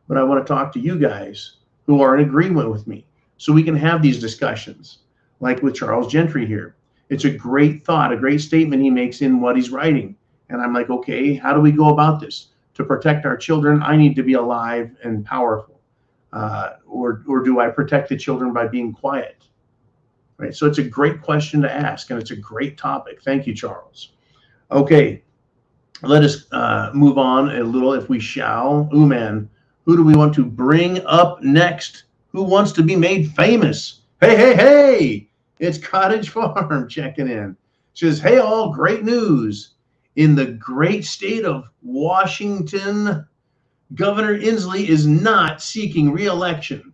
S2: But I want to talk to you guys who are in agreement with me so we can have these discussions, like with Charles Gentry here. It's a great thought, a great statement he makes in what he's writing. And I'm like, okay, how do we go about this? To protect our children, I need to be alive and powerful. Or do I protect the children by being quiet? Right. So it's a great question to ask, and it's a great topic. Thank you, Charles. Okay, let us move on a little, if we shall. Ooh, man, who do we want to bring up next? Who wants to be made famous? Hey, hey, hey! It's Cottage Farm checking in. She says, hey, all, great news. In the great state of Washington, Governor Inslee is not seeking re-election.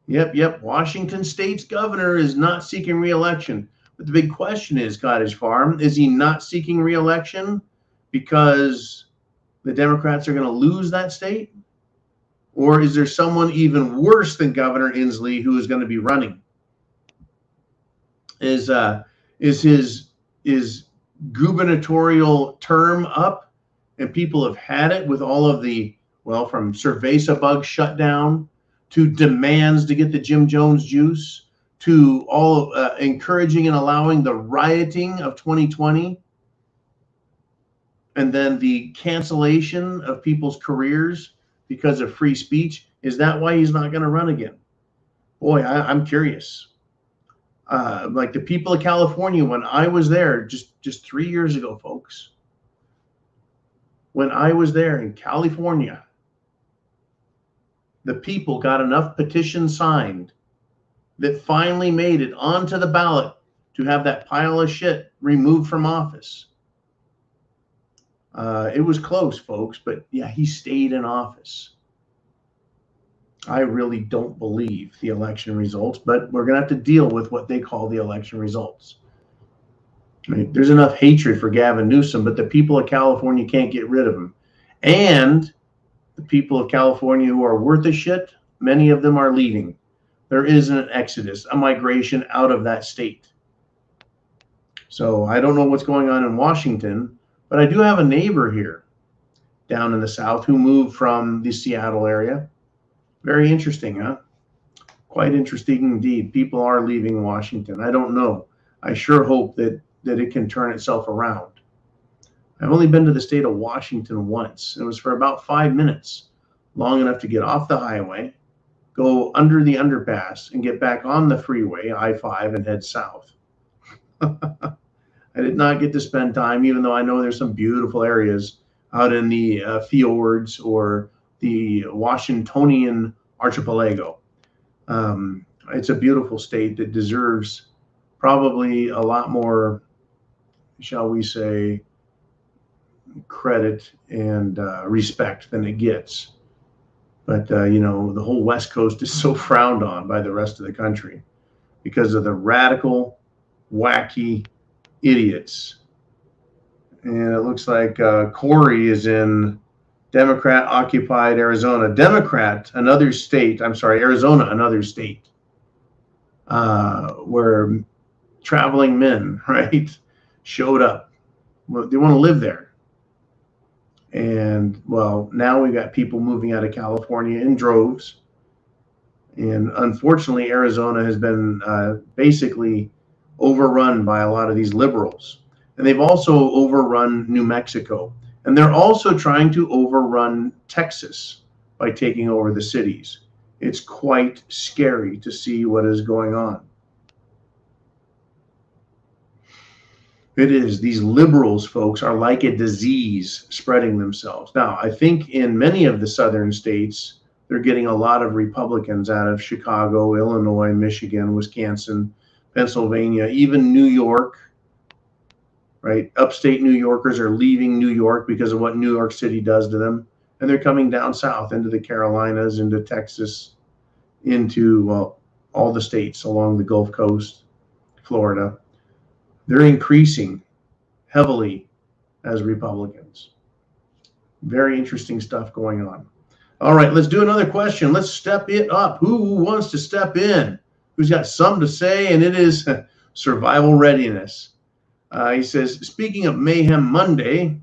S2: Yep. Washington State's governor is not seeking re-election. But the big question is, Cottage Farm, is he not seeking re-election because the Democrats are going to lose that state? Or is there someone even worse than Governor Inslee who is going to be running? Is his gubernatorial term up, and people have had it with all of the, well, from Cerveza bug shutdown to demands to get the Jim Jones juice to all encouraging and allowing the rioting of 2020, and then the cancellation of people's careers because of free speech? Is that why he's not going to run again? Boy, I'm curious. Like the people of California, when I was there just 3 years ago, folks, when I was there in California, the people got enough petitions signed that finally made it onto the ballot to have that pile of shit removed from office. It was close, folks, but yeah, he stayed in office. I really don't believe the election results, but we're going to have to deal with what they call the election results. Right? There's enough hatred for Gavin Newsom, but the people of California can't get rid of him. And the people of California who are worth a shit, many of them are leaving. There is an exodus, a migration out of that state. So I don't know what's going on in Washington, but I do have a neighbor here down in the South who moved from the Seattle area. Very interesting, huh? Quite interesting indeed. People are leaving Washington. I don't know. I sure hope that it can turn itself around. I've only been to the state of Washington once. It was for about 5 minutes, long enough to get off the highway, go under the underpass, and get back on the freeway, I-5, and head south. I did not get to spend time, even though I know there's some beautiful areas out in the fjords or the Washingtonian archipelago. It's a beautiful state that deserves probably a lot more, shall we say, credit and respect than it gets. But, you know, the whole West Coast is so frowned on by the rest of the country because of the radical, wacky idiots. And it looks like Corey is in Democrat-occupied Arizona. Arizona, another state, where traveling men, right, showed up. Well, they want to live there. And, well, now we've got people moving out of California in droves. And unfortunately, Arizona has been basically overrun by a lot of these liberals. And they've also overrun New Mexico. And they're also trying to overrun Texas by taking over the cities. It's quite scary to see what is going on. It is. These liberals, folks, are like a disease spreading themselves. Now, I think in many of the southern states, they're getting a lot of Republicans out of Chicago, Illinois, Michigan, Wisconsin, Pennsylvania, even New York, right? Upstate New Yorkers are leaving New York because of what New York City does to them. And they're coming down south into the Carolinas, into Texas, into, well, all the states along the Gulf Coast, Florida. They're increasing heavily as Republicans. Very interesting stuff going on. All right, let's do another question. Let's step it up. Who wants to step in? Who's got something to say? And it is survival readiness. He says, speaking of Mayhem Monday,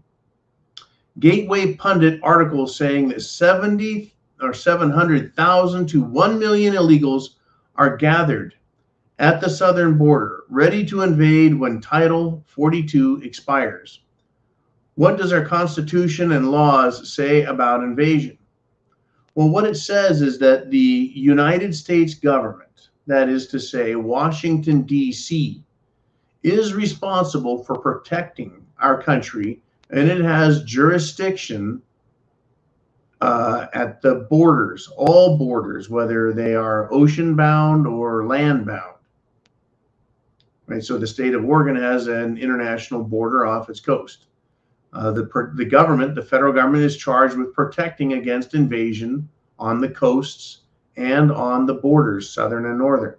S2: Gateway Pundit article saying that 700,000 to 1 million illegals are gathered at the southern border, ready to invade when Title 42 expires. What does our Constitution and laws say about invasion? Well, what it says is that the United States government, that is to say Washington, D.C., is responsible for protecting our country, and it has jurisdiction at the borders, all borders, whether they are ocean-bound or land-bound. Right, so the state of Oregon has an international border off its coast. The government, the federal government, is charged with protecting against invasion on the coasts and on the borders, southern and northern.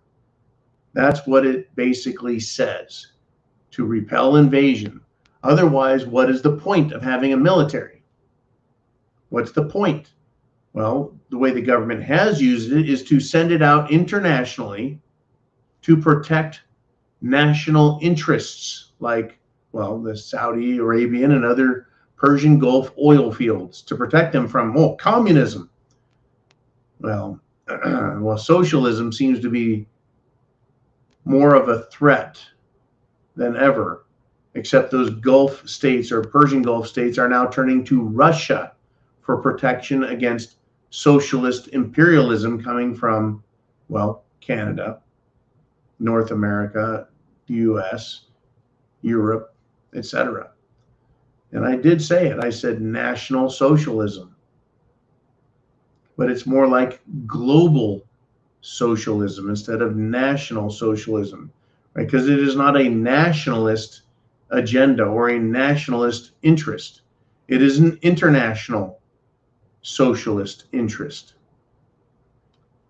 S2: That's what it basically says, to repel invasion. Otherwise, what is the point of having a military? What's the point? Well, the way the government has used it is to send it out internationally to protect national interests, like, well, the Saudi Arabian and other Persian Gulf oil fields, to protect them from, well, communism. Well, socialism seems to be more of a threat than ever, except those Gulf states or Persian Gulf states are now turning to Russia for protection against socialist imperialism coming from, well, Canada, North America, the US, Europe, etc. And I did say it. I said national socialism. but it's more like global socialism instead of national socialism, right? Because it is not a nationalist agenda or a nationalist interest. It is an international socialist interest.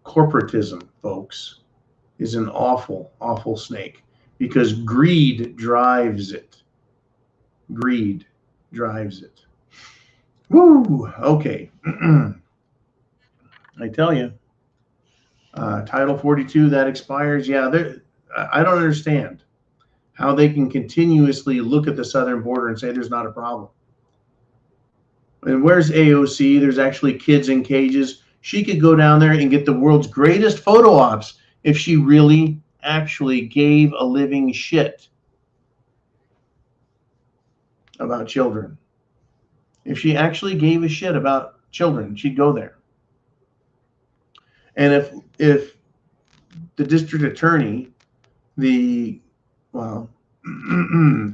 S2: Corporatism, folks, is an awful, awful snake because greed drives it. Greed drives it. Woo! Okay. I tell you, Title 42, that expires. Yeah, I don't understand how they can continuously look at the southern border and say there's not a problem. And where's AOC? There's actually kids in cages. She could go down there and get the world's greatest photo ops if she really actually gave a living shit about children. If she actually gave a shit about children, she'd go there. And if the district attorney, the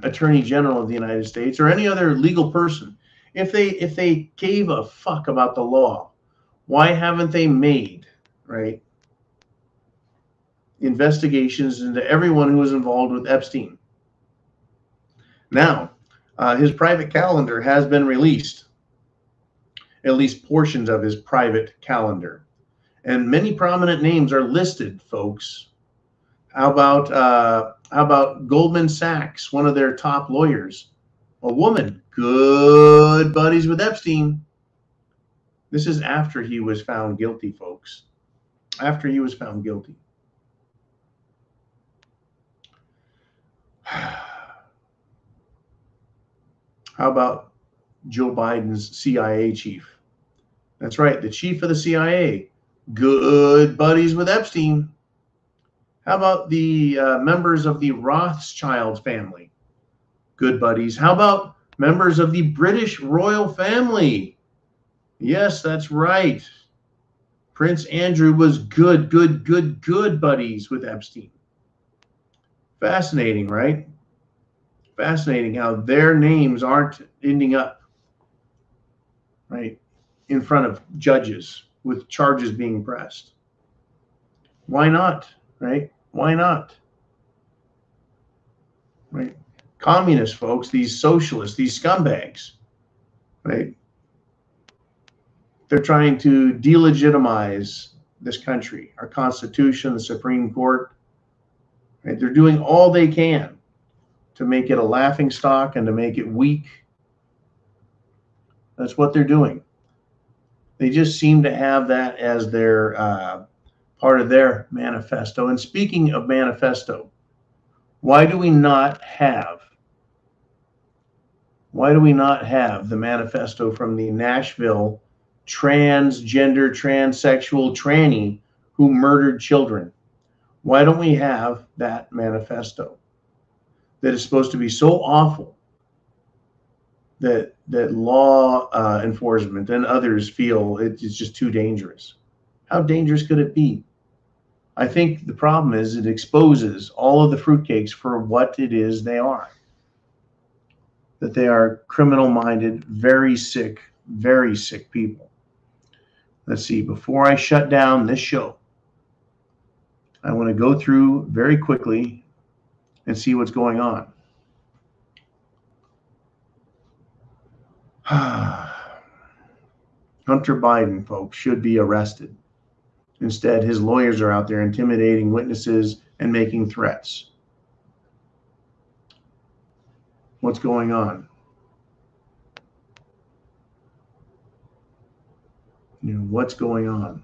S2: attorney general of the United States, or any other legal person, if they gave a fuck about the law, why haven't they made, right, investigations into everyone who was involved with Epstein? Now, his private calendar has been released, at least portions of his private calendar. And many prominent names are listed, folks. How about Goldman Sachs, one of their top lawyers, a woman, good buddies with Epstein. This is after he was found guilty, folks. After he was found guilty. How about Joe Biden's CIA chief? That's right, the chief of the CIA, good buddies with Epstein. How about the members of the Rothschild family? Good buddies. How about members of the British royal family? Yes, that's right. Prince Andrew was good buddies with Epstein. Fascinating, right? Fascinating how their names aren't ending up, right, in front of judges with charges being pressed. Why not, right? Why not? Right? Communists, folks, these socialists, these scumbags, right? They're trying to delegitimize this country, our Constitution, the Supreme Court. Right? They're doing all they can to make it a laughingstock and to make it weak. That's what they're doing. They just seem to have that as their part of their manifesto. And speaking of manifesto, why do we not have the manifesto from the Nashville transgender, transsexual tranny who murdered children? Why don't we have that manifesto that is supposed to be so awful that law enforcement and others feel it's just too dangerous? How dangerous could it be? I think the problem is it exposes all of the fruitcakes for what it is they are. That they are criminal-minded, very sick people. Let's see, before I shut down this show, I want to go through very quickly and see what's going on. Hunter Biden, folks, should be arrested. Instead, his lawyers are out there intimidating witnesses and making threats. What's going on? You know, what's going on?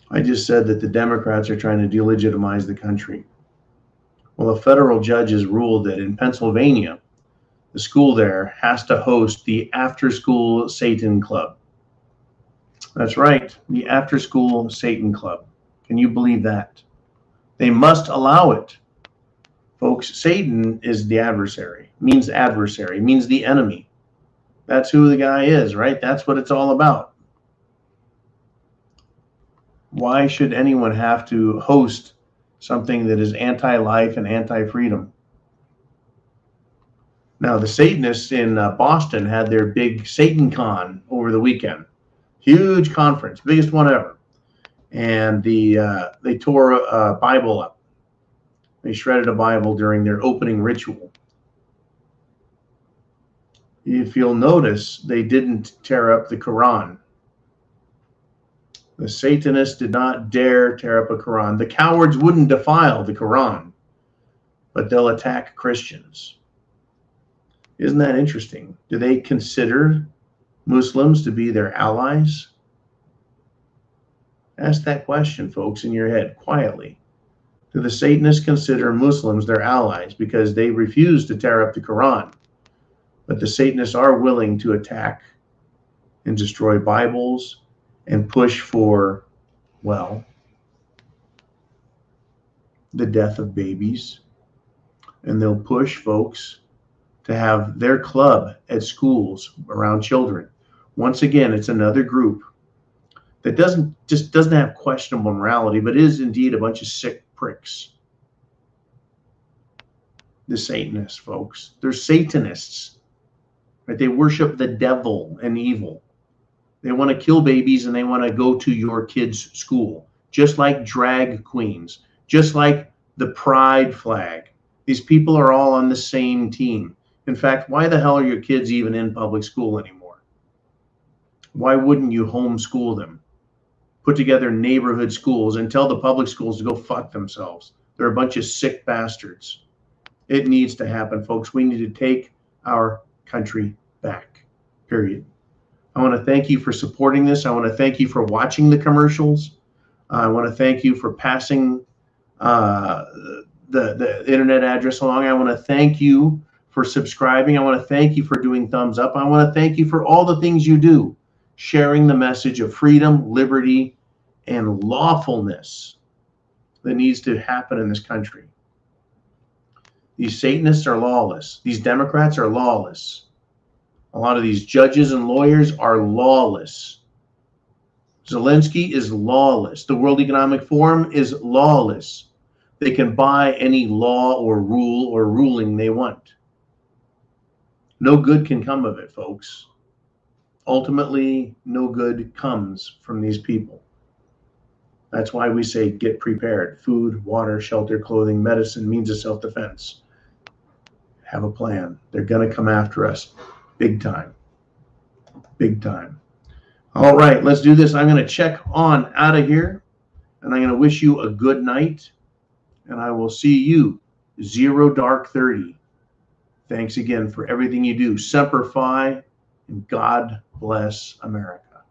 S2: I just said that the Democrats are trying to delegitimize the country. Well, a federal judge has ruled that in Pennsylvania, the school there has to host the after-school Satan Club. That's right, the after-school Satan Club. Can you believe that? They must allow it. Folks, Satan is the adversary, means the enemy. That's who the guy is, right? That's what it's all about. Why should anyone have to host something that is anti-life and anti-freedom? Now, the Satanists in Boston had their big Satan Con over the weekend. Huge conference, biggest one ever. And they tore a Bible up. They shredded a Bible during their opening ritual. If you'll notice, they didn't tear up the Quran. The Satanists did not dare tear up a Quran. The cowards wouldn't defile the Quran, but they'll attack Christians. Isn't that interesting? Do they consider Muslims to be their allies? Ask that question, folks, in your head quietly. Do the Satanists consider Muslims their allies because they refuse to tear up the Quran? But the Satanists are willing to attack and destroy Bibles and push for, well, the death of babies. And they'll push folks to have their club at schools around children. Once again, it's another group that doesn't have questionable morality, but is indeed a bunch of sick pricks. The Satanists, folks. They're Satanists. Right? They worship the devil and evil. They want to kill babies and they want to go to your kids' school, just like drag queens, just like the pride flag. These people are all on the same team. In fact, why the hell are your kids even in public school anymore? Why wouldn't you homeschool them? Put together neighborhood schools and tell the public schools to go fuck themselves. They're a bunch of sick bastards. It needs to happen, folks. We need to take our country back, period. I want to thank you for supporting this. I want to thank you for watching the commercials. I want to thank you for passing the internet address along. I want to thank you for subscribing. I want to thank you for doing thumbs up. I want to thank you for all the things you do, sharing the message of freedom, liberty, and lawfulness that needs to happen in this country. These Satanists are lawless. These Democrats are lawless. A lot of these judges and lawyers are lawless. Zelensky is lawless. The World Economic Forum is lawless. They can buy any law or rule or ruling they want. No good can come of it, folks. Ultimately, no good comes from these people. That's why we say get prepared. Food, water, shelter, clothing, medicine, means of self-defense. Have a plan. They're going to come after us big time. Big time. All right, let's do this. I'm going to check on out of here, and I'm going to wish you a good night, and I will see you 0 Dark 30. Thanks again for everything you do. Semper Fi, and God bless America.